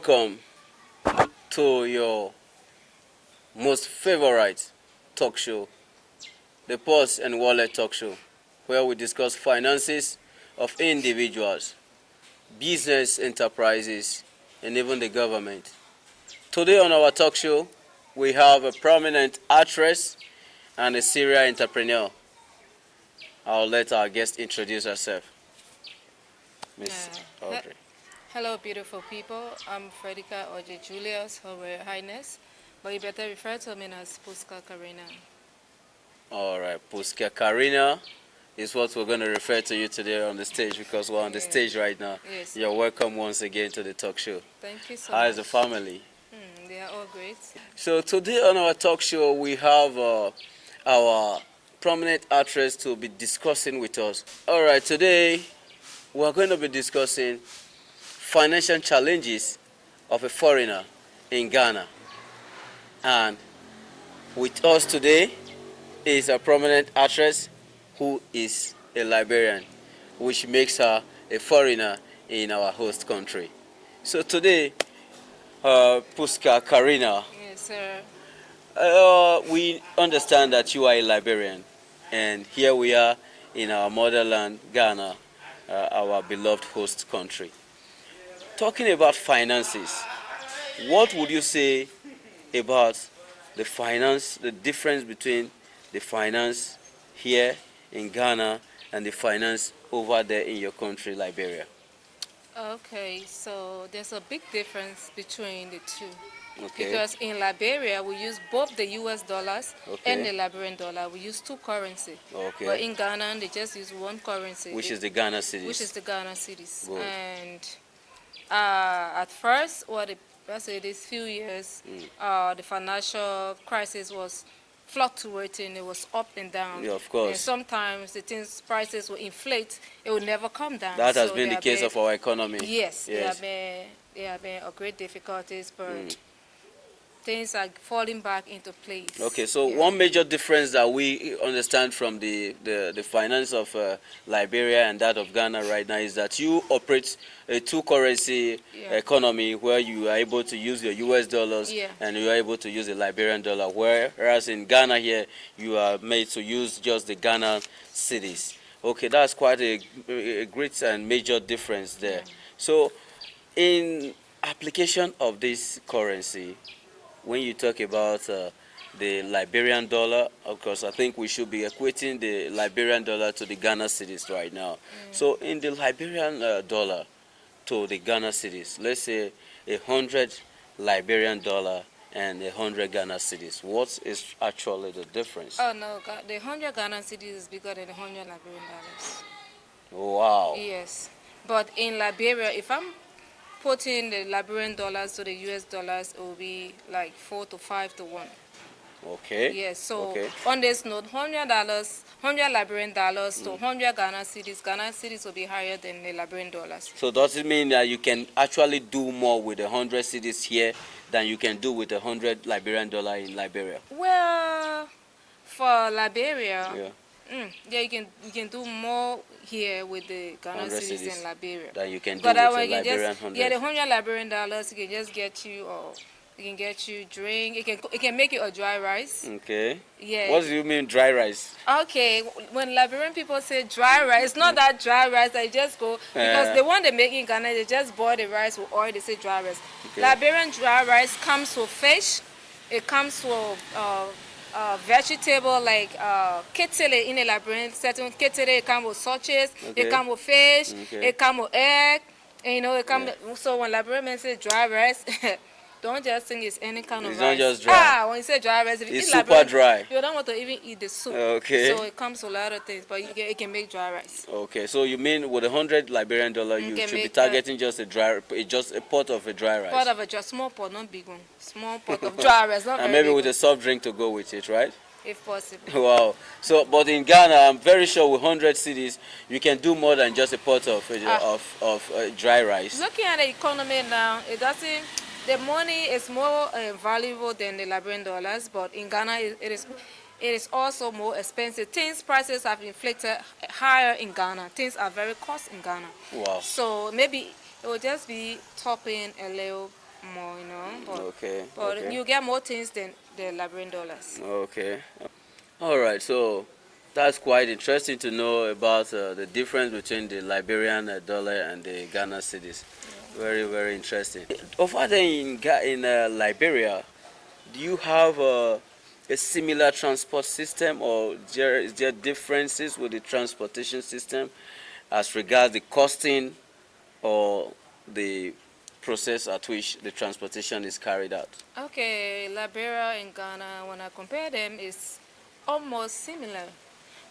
welcome to your most favorite talk show, the Pulse and Wallet Talk Show, where we discuss finances of individuals, business enterprises, and even the government. Today on our talk show, we have a prominent actress and a serial entrepreneur. I'll let our guest introduce herself. Miss Audrey. Hello, beautiful people. I'm Frederica Oje Julius, Her Royal Highness, but you better refer to me as Pusska Karina. All right, Pusska Karina is what we're going to refer to you today on the stage because we're on the stage right now. Yes. You're welcome once again to the talk show. Thank you so How much. is the family? They are all great. So today on our talk show, we have our prominent actress to be discussing with us. All right, today we're going to be discussing financial challenges of a foreigner in Ghana. And with us today is a prominent actress who is a Liberian, which makes her a foreigner in our host country. So today, Pusska Karina, Yes, sir. we understand that you are a Liberian, and here we are in our motherland, Ghana, our beloved host country. Talking about finances, what would you say about the difference between the finance here in Ghana and the finance over there in your country, Liberia? Okay, so there's a big difference between the two. Okay. Because in Liberia, we use both the US dollars Okay. and the Liberian dollar. We use two currency. Okay. But in Ghana, they just use one currency. Which is the Ghana cedis. Which is the Ghana cedis. Good. And at first, let's say these few years, the financial crisis was fluctuating. It was up and down. Yeah, of course. And sometimes the things prices will inflate. It will never come down. That has been the case of our economy. Yes, Yes. there have been a great difficulties, but things are falling back into place. Okay, so Yeah. one major difference that we understand from the finance of Liberia and that of Ghana right now is that you operate a two-currency economy where you are able to use your US dollars and you are able to use the Liberian dollar, whereas in Ghana here, you are made to use just the Ghana cedis. Okay, that's quite a great and major difference there. So, in application of this currency, when you talk about the Liberian dollar, of course, I think we should be equating the Liberian dollar to the Ghana cedis right now. So in the Liberian dollar to the Ghana cedis, let's say 100 Liberian dollar and 100 Ghana cedis, what is actually the difference? Oh no, the 100 Ghana cedis is bigger than the 100 Liberian dollars. Wow. Yes, but in Liberia, if I'm putting the Liberian dollars to the US dollars, it will be like 4 to 5 to 1. Okay. Yes, so on this note, $100 Liberian dollars to 100 Ghana cedis will be higher than the Liberian dollars. So does it mean that you can actually do more with 100 cedis here than you can do with 100 Liberian dollar in Liberia? Well, for Liberia, you can do more here with the Ghana cedis in Liberia than you can do but with the Liberian 100. Yeah, the 100 Liberian dollars can just get you, or it can get you drink. It can make you a dry rice. Okay. Yeah. What do you mean dry rice? Okay, when Liberian people say dry rice, it's not that dry rice. They just go because the one they make in Ghana, they just boil the rice with oil. They say dry rice. Okay. Liberian dry rice comes with fish. It comes with vegetable like ketele in a Liberian setting. Ketele, it comes with sausages. It comes with fish. It comes with egg. And, it comes. So when Liberian say dry rice. Don't just think it's any kind of rice. It's not just dry. When you say dry rice, if you it's eat super Liberian, dry. You don't want to even eat the soup. Okay. So it comes with a lot of things, but it can make dry rice. Okay, so you mean with 100 Liberian dollar, you should be targeting just a pot of a dry rice. Pot of a small pot, not big one. Small pot of dry rice, not and very maybe big with one. a soft drink to go with it, right? If possible. Wow. So, but in Ghana, I'm very sure with 100 cedis, you can do more than just a pot of dry rice. Looking at the economy now, it doesn't. The money is more valuable than the Liberian dollars, but in Ghana, it is also more expensive. Things prices have inflated higher in Ghana. Things are very cost in Ghana. Wow. So maybe it will just be topping a little more, you know. Okay. But Okay. you get more things than the Liberian dollars. Okay. All right. So that's quite interesting to know about the difference between the Liberian dollar and the Ghana cedis. Very, very interesting. Over there in Liberia, do you have a similar transport system, or is there differences with the transportation system as regards the costing or the process at which the transportation is carried out? Okay, Liberia and Ghana, when I compare them, is almost similar.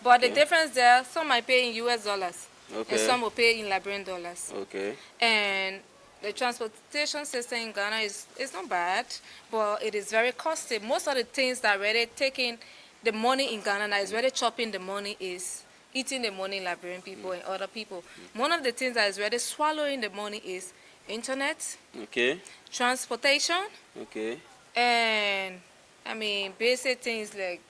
But the Okay. difference there, some might pay in US dollars and Okay. some will pay in Liberian dollars. Okay. And the transportation system in Ghana is not bad, but it is very costly. Most of the things that are really taking the money in Ghana, that is really chopping the money, is eating the money in Liberian people and other people. One of the things that is really swallowing the money is internet, Okay. transportation, Okay. and I mean basic things like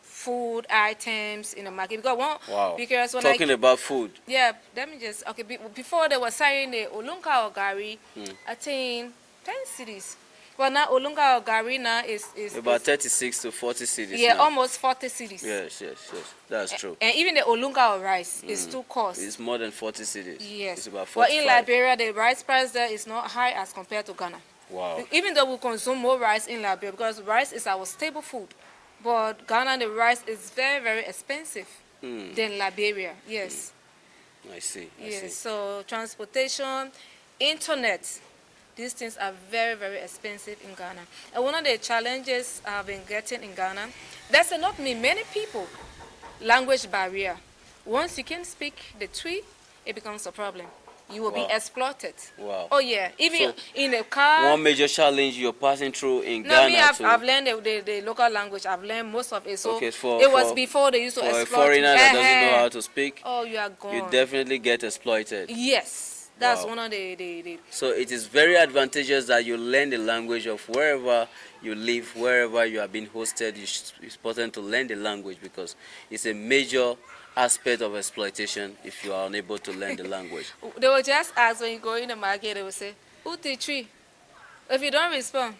food items in the market. Because Wow. because when Talking about food. yeah, let me just okay. Before they were selling the Olunka or Gari, Mm. I think 10 cities. Well, now Olunka or Gari now About is 36 to 40 cities yeah, now. almost 40 cities. Yes, yes, yes. That's true. And even the Olunka or rice is too cost. It's more than 40 cities. Yes. It's about But in 45. Liberia, the rice price there is not high as compared to Ghana. Wow. Even though we consume more rice in Liberia because rice is our staple food, but Ghana the rice is very very expensive than Liberia. Yes. I see. I Yes. see. So transportation, internet, these things are very very expensive in Ghana. And one of the challenges I've been getting in Ghana, there's not many people language barrier. Once you can speak the Twi, it becomes a problem. You will Wow. be exploited. Wow. Oh yeah, even So, in a car. One major challenge you're passing through in No, Ghana me, I've, too. I've learned the local language. I've learned most of it. So Okay, it was before they used to for a exploit foreigner me. that doesn't know how to speak, Oh, you are gone. you definitely get exploited. Yes, that's Wow. one of the So it is very advantageous that you learn the language of wherever you live, wherever you are being hosted. It's important to learn the language because it's a major aspect of exploitation if you are unable to learn the language. They will just ask when you go in the market. They will say, "Uti tree." If you don't respond,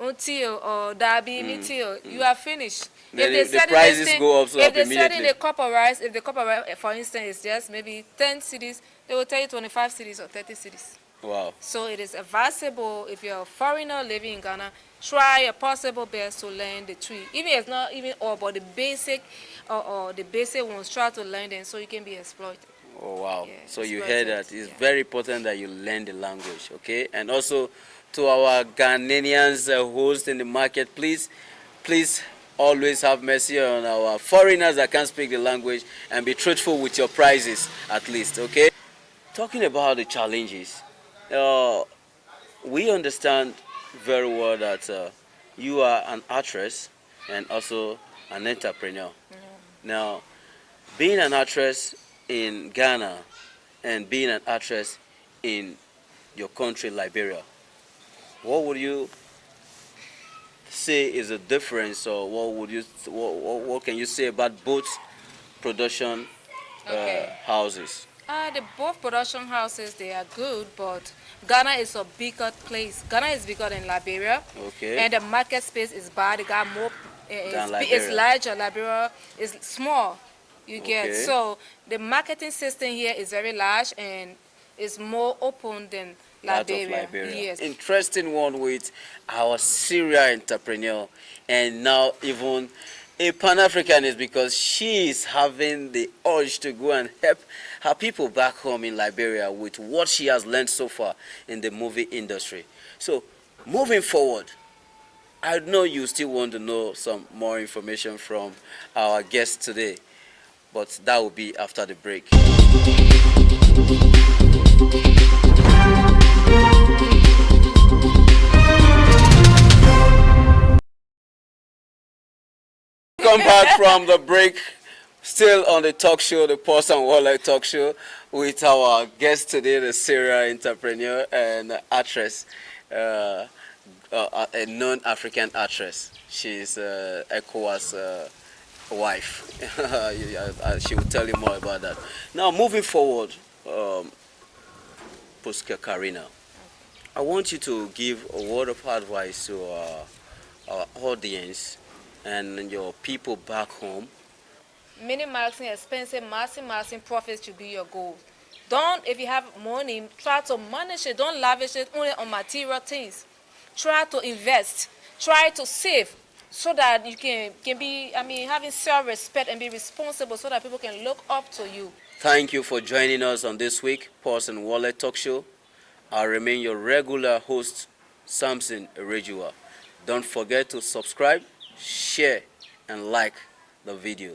until or dabi mitio, you are finished. Then If they the prices go up so if up they said in immediately. the cup of rice, if the cup of rice, for instance, is just maybe 10 cities, they will tell you 25 cities or 30 cities. Wow. So it is advisable if you're a foreigner living in Ghana, try your possible best to learn the tree. Even if it's not even all, but the basic or the basic ones, try to learn them so you can be exploited. Oh wow. Yeah, So you exploited, heard that. It's yeah. very important that you learn the language, okay? And also to our Ghanaians host in the market, please always have mercy on our foreigners that can't speak the language and be truthful with your prices at least, okay? Talking about the challenges, uh, we understand very well that you are an actress and also an entrepreneur. Now, being an actress in Ghana and being an actress in your country, Liberia, what would you say is the difference, or what can you say about both production Okay. houses? The both production houses, they are good, but Ghana is a bigger place. Ghana is bigger than Liberia, Okay. and the market space is bad. They got more. Than It's Liberia. larger. Liberia is small. You get Okay. so the marketing system here is very large and is more open than That of Liberia. Liberia. Yes. Interesting one with our serial entrepreneur and now even a Pan-Africanist because she is having the urge to go and help her people back home in Liberia with what she has learned so far in the movie industry. So moving forward, I know you still want to know some more information from our guest today, but that will be after the break. Come back from the break, still on the talk show, the Pulse and Wallet talk show, with our guest today, the serial entrepreneur and actress, a non-African actress. She's ECOWAS wife. She will tell you more about that. Now, moving forward, Pusska Karina, I want you to give a word of advice to our audience and your people back home. Minimizing expenses, maximizing profits should be your goal. Don't, if you have money, try to manage it. Don't lavish it only on material things. Try to invest. Try to save so that you can be, having self-respect and be responsible so that people can look up to you. Thank you for joining us on this week Purse and Wallet Talk Show. I remain your regular host, Samson Erejuwa. Don't forget to subscribe, share, and like the video.